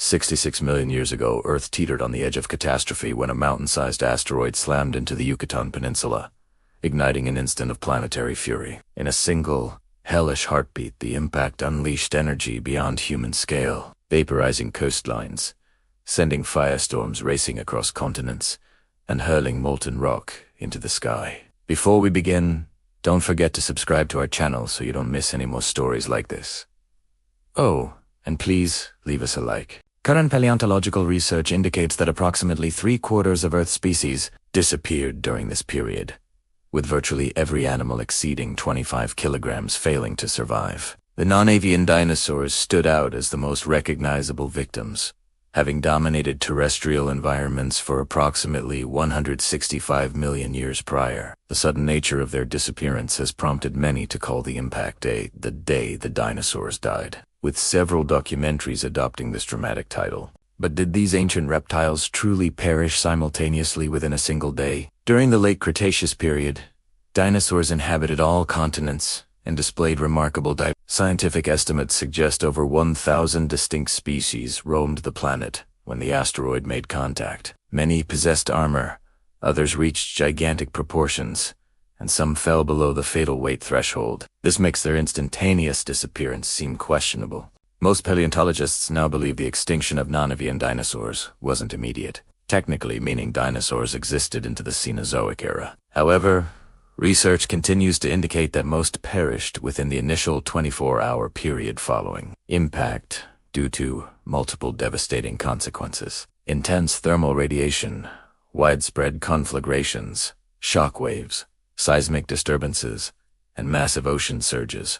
66 million years ago, Earth teetered on the edge of catastrophe when a mountain-sized asteroid slammed into the Yucatan Peninsula, igniting an instant of planetary fury. In a single, hellish heartbeat, the impact unleashed energy beyond human scale, vaporizing coastlines, sending firestorms racing across continents, and hurling molten rock into the sky. Before we begin, don't forget to subscribe to our channel so you don't miss any more stories like this. Oh, and please leave us a like. Current paleontological research indicates that approximately 3/4 of Earth's species disappeared during this period, with virtually every animal exceeding 25 kilograms failing to survive. The non-avian dinosaurs stood out as the most recognizable victims, having dominated terrestrial environments for approximately 165 million years prior. The sudden nature of their disappearance has prompted many to call the impact day the day the dinosaurs died, with several documentaries adopting this dramatic title. But did these ancient reptiles truly perish simultaneously within a single day? During the late Cretaceous period, dinosaurs inhabited all continents and displayed remarkable diversity. Scientific estimates suggest over 1,000 distinct species roamed the planet when the asteroid made contact. Many possessed armor, others reached gigantic proportions, and some fell below the fatal weight threshold. This makes their instantaneous disappearance seem questionable. Most paleontologists now believe the extinction of non-avian dinosaurs wasn't immediate, technically meaning dinosaurs existed into the Cenozoic era. However, research continues to indicate that most perished within the initial 24-hour period following impact due to multiple devastating consequences. Intense thermal radiation, widespread conflagrations, shock waves, seismic disturbances, and massive ocean surges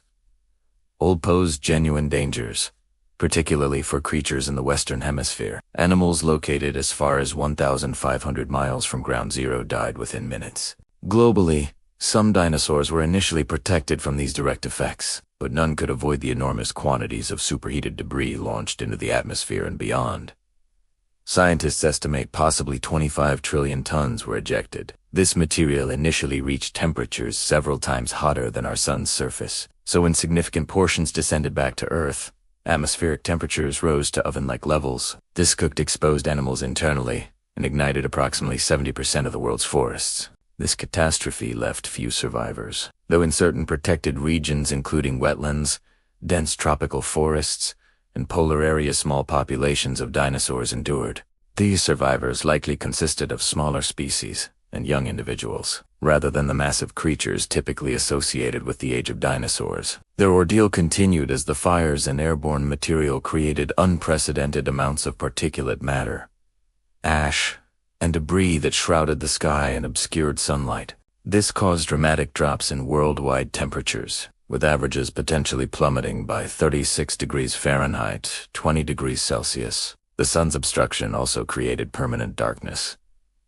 all pose genuine dangers, particularly for creatures in the Western Hemisphere. Animals located as far as 1,500 miles from ground zero died within minutes. Globally, some dinosaurs were initially protected from these direct effects, but none could avoid the enormous quantities of superheated debris launched into the atmosphere and beyond. Scientists estimate possibly 25 trillion tons were ejected. This material initially reached temperatures several times hotter than our sun's surface, so when significant portions descended back to Earth, atmospheric temperatures rose to oven-like levels. This cooked exposed animals internally and ignited approximately 70% of the world's forests. This catastrophe left few survivors, though in certain protected regions including wetlands, dense tropical forests, and polar areas small populations of dinosaurs endured. These survivors likely consisted of smaller species and young individuals, rather than the massive creatures typically associated with the age of dinosaurs. Their ordeal continued as the fires and airborne material created unprecedented amounts of particulate matter, ash, and debris that shrouded the sky and obscured sunlight. This caused dramatic drops in worldwide temperatures, with averages potentially plummeting by 36 degrees Fahrenheit, 20 degrees Celsius. The sun's obstruction also created permanent darkness,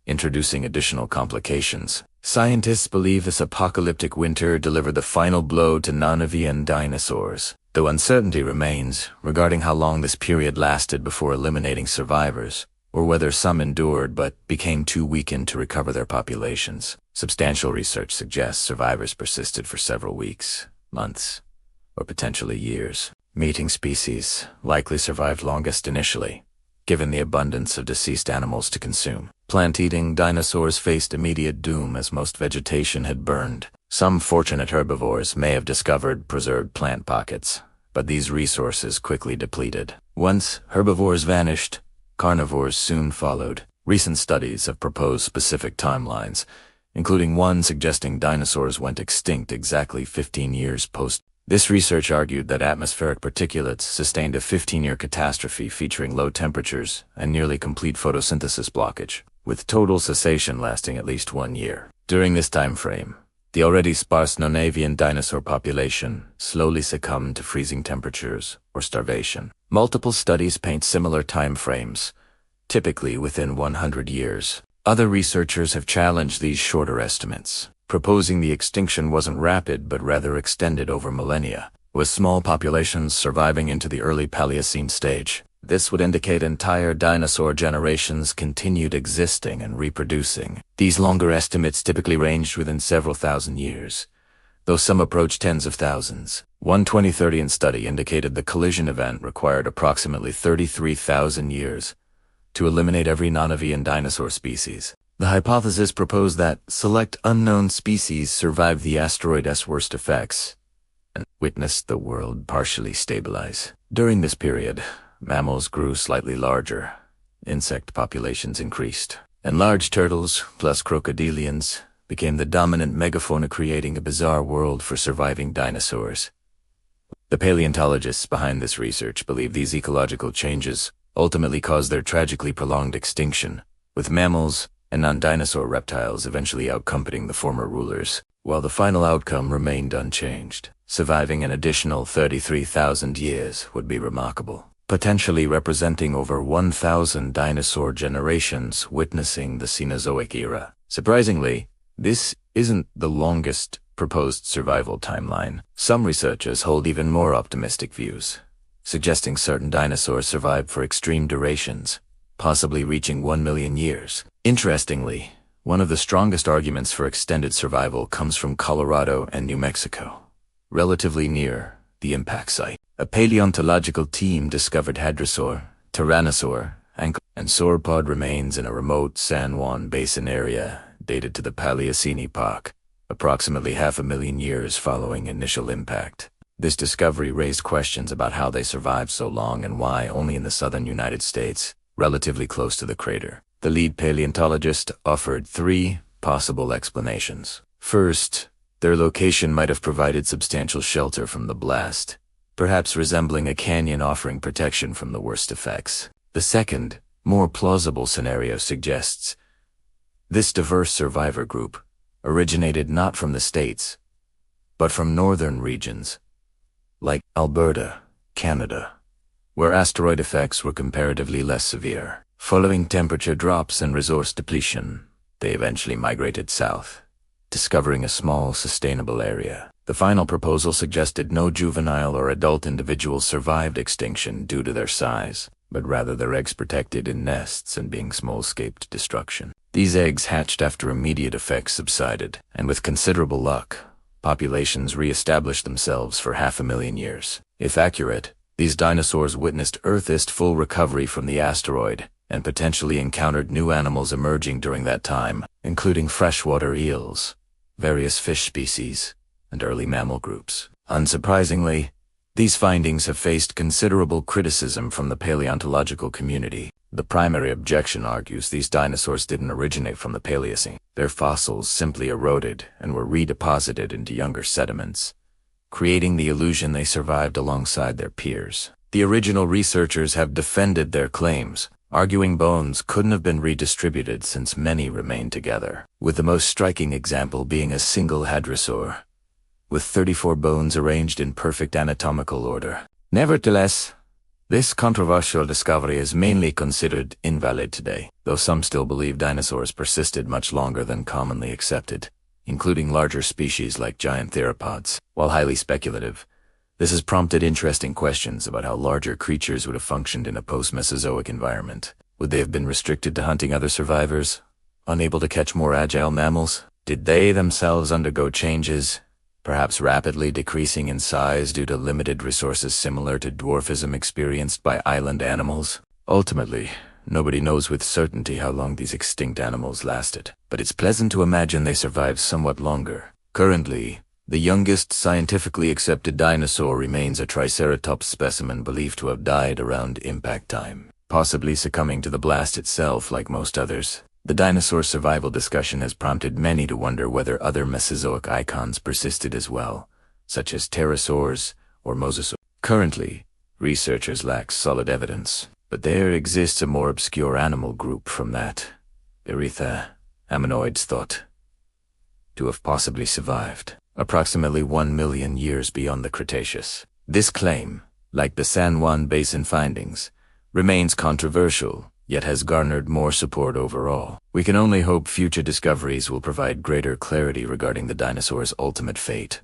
introducing additional complications. Scientists believe this apocalyptic winter delivered the final blow to non-avian dinosaurs, though uncertainty remains regarding how long this period lasted before eliminating survivors, or whether some endured but became too weakened to recover their populations. Substantial research suggests survivors persisted for several weeks, months, or potentially years. Meeting species likely survived longest initially, given the abundance of deceased animals to consume. Plant-eating dinosaurs faced immediate doom as most vegetation had burned. Some fortunate herbivores may have discovered preserved plant pockets, but these resources quickly depleted. Once herbivores vanished, carnivores soon followed. Recent studies have proposed specific timelines, including one suggesting dinosaurs went extinct exactly 15 years post. This research argued that atmospheric particulates sustained a 15-year catastrophe featuring low temperatures and nearly complete photosynthesis blockage, with total cessation lasting at least 1 year. During this time frame, the already sparse non-avian dinosaur population slowly succumbed to freezing temperatures or starvation. Multiple studies paint similar time frames, typically within 100 years. Other researchers have challenged these shorter estimates, proposing the extinction wasn't rapid but rather extended over millennia, with small populations surviving into the early Paleocene stage. This would indicate entire dinosaur generations continued existing and reproducing. These longer estimates typically ranged within several thousand years, though some approach tens of thousands. One 2013 study indicated the collision event required approximately 33,000 years to eliminate every non-avian dinosaur species. The hypothesis proposed that select unknown species survived the asteroid's worst effects and witnessed the world partially stabilize. During this period, mammals grew slightly larger, insect populations increased, and large turtles, plus crocodilians, became the dominant megafauna, creating a bizarre world for surviving dinosaurs. The paleontologists behind this research believe these ecological changes ultimately caused their tragically prolonged extinction, with mammals and non-dinosaur reptiles eventually outcompeting the former rulers, while the final outcome remained unchanged. Surviving an additional 33,000 years would be remarkable, potentially representing over 1,000 dinosaur generations witnessing the Cenozoic era. Surprisingly, this isn't the longest proposed survival timeline. Some researchers hold even more optimistic views, suggesting certain dinosaurs survived for extreme durations, possibly reaching 1 million years. Interestingly, one of the strongest arguments for extended survival comes from Colorado and New Mexico, relatively near the impact site. A paleontological team discovered hadrosaur, tyrannosaur, and sauropod remains in a remote San Juan Basin area dated to the Paleocene epoch, approximately 500,000 years following initial impact. This discovery raised questions about how they survived so long and why only in the southern United States, relatively close to the crater. The lead paleontologist offered 3 possible explanations. First, their location might have provided substantial shelter from the blast, perhaps resembling a canyon offering protection from the worst effects. The second, more plausible scenario suggests this diverse survivor group originated not from the States, but from northern regions, like Alberta, Canada, where asteroid effects were comparatively less severe. Following temperature drops and resource depletion, they eventually migrated south, discovering a small, sustainable area. The final proposal suggested no juvenile or adult individuals survived extinction due to their size, but rather their eggs protected in nests and being small-scale destruction. These eggs hatched after immediate effects subsided, and with considerable luck, populations re-established themselves for 500,000 years. If accurate, these dinosaurs witnessed Earth's full recovery from the asteroid, and potentially encountered new animals emerging during that time, including freshwater eels, various fish species, and early mammal groups. Unsurprisingly, these findings have faced considerable criticism from the paleontological community. The primary objection argues these dinosaurs didn't originate from the Paleocene. Their fossils simply eroded and were redeposited into younger sediments, creating the illusion they survived alongside their peers. The original researchers have defended their claims, arguing bones couldn't have been redistributed since many remained together, with the most striking example being a single hadrosaur, with 34 bones arranged in perfect anatomical order. Nevertheless, this controversial discovery is mainly considered invalid today, though some still believe dinosaurs persisted much longer than commonly accepted, including larger species like giant theropods. While highly speculative, this has prompted interesting questions about how larger creatures would have functioned in a post-Mesozoic environment. Would they have been restricted to hunting other survivors, unable to catch more agile mammals? Did they themselves undergo changes, perhaps rapidly decreasing in size due to limited resources similar to dwarfism experienced by island animals? Ultimately, nobody knows with certainty how long these extinct animals lasted, but it's pleasant to imagine they survived somewhat longer. Currently, the youngest scientifically accepted dinosaur remains a Triceratops specimen believed to have died around impact time, possibly succumbing to the blast itself like most others. The dinosaur survival discussion has prompted many to wonder whether other Mesozoic icons persisted as well, such as pterosaurs or mosasaurs. Currently, researchers lack solid evidence, but there exists a more obscure animal group from that Erytha ammonoids thought to have possibly survived, approximately 1 million years beyond the Cretaceous. This claim, like the San Juan Basin findings, remains controversial, yet has garnered more support overall. We can only hope future discoveries will provide greater clarity regarding the dinosaurs' ultimate fate.